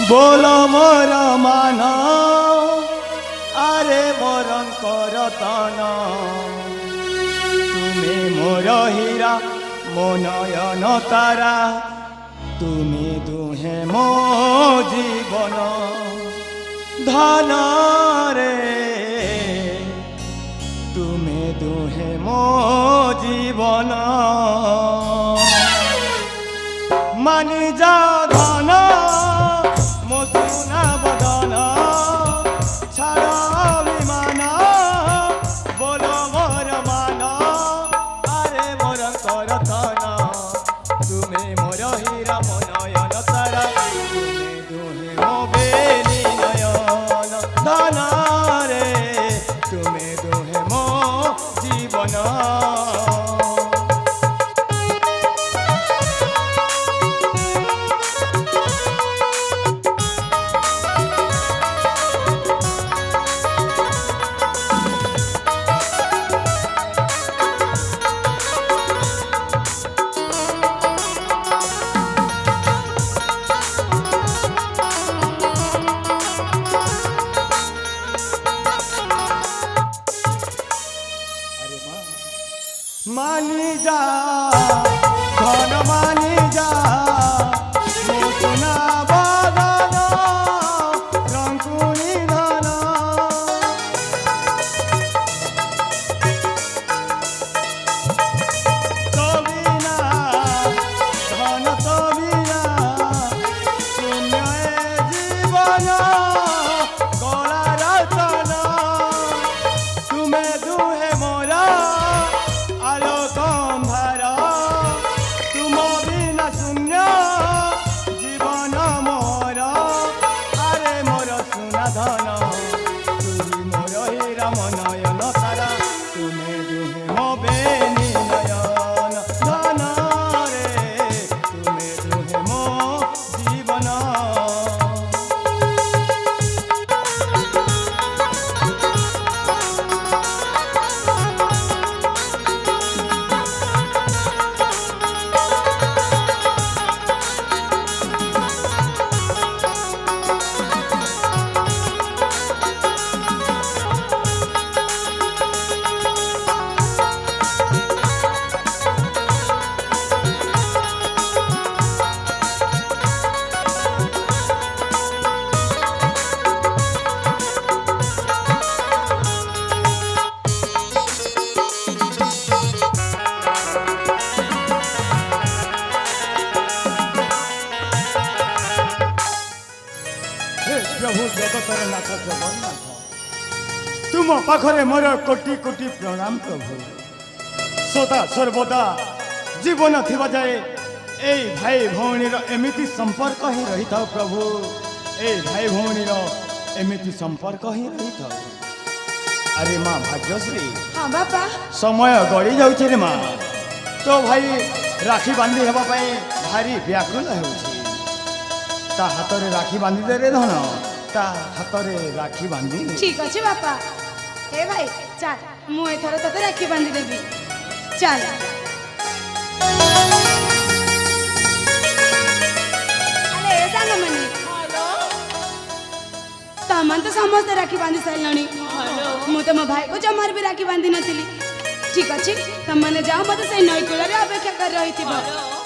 बोलो मोर मान आरे मोर करतन तुमे मोर हीरा मो नयन तारा तुमे दुहे मो जीवन धन रे तुमे दुहे मो जीवन मानि जा धन मो सुना बदन छाड़ अभिमान बोलो मोर मान आरे मोर करतन तुमे मोर हीरा मो नयन तारा तुमे दुहे मो बेनी नयन धन रे तुमे दुहे मो जीवन मानी जा धन मानी जा मो सुना बदन रंकुणी धन तो बिना धन तो बिना शून्य ए जीवन कला रतन तुमे दुहे मोरा आलोक अंधार तुम बिना शून्य जीवन मोर आरे मोर सुना धन तुही मोर हीरा मो नयन तारा तुमे दुहे मो बेनी नयन धन रे तुमे दुहे मो जीवन प्रभु जगतर नाथ जगन्नाथ तुम पाखरे मोर कोटि कोटि प्रणाम प्रभु सदा सर्वदा जीवन थिबा जाए ए भाई भौणीर एमिति संपर्क ही रही था प्रभु ए भाई भौणीर एमिति संपर्क ही रही था अरे माँ भाग्यश्री हाँ बापा समय गड़ी जाउछे रे माँ तो भाई राखी बांधी हेबा पई भारी व्याकुल हेउछि ता हाथ रे राखी बांधी दे रे धन ता हाथ रे राखी बांधी दे ठीक अच्छे बापा ए भाई चल मु एथर तते राखी बांधी देबी चल अरे सांग मनी तमन तो समस्त राखी बांधी सारलणी मु तो मो भाई को जमार भी राखी बांधी नथिली ठीक अच्छे तुम मैंने जाओ मत से नई कूल अपेक्षा कर रही थी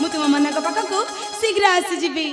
मु तुम मन पाखक शीघ्र आसी जीवी।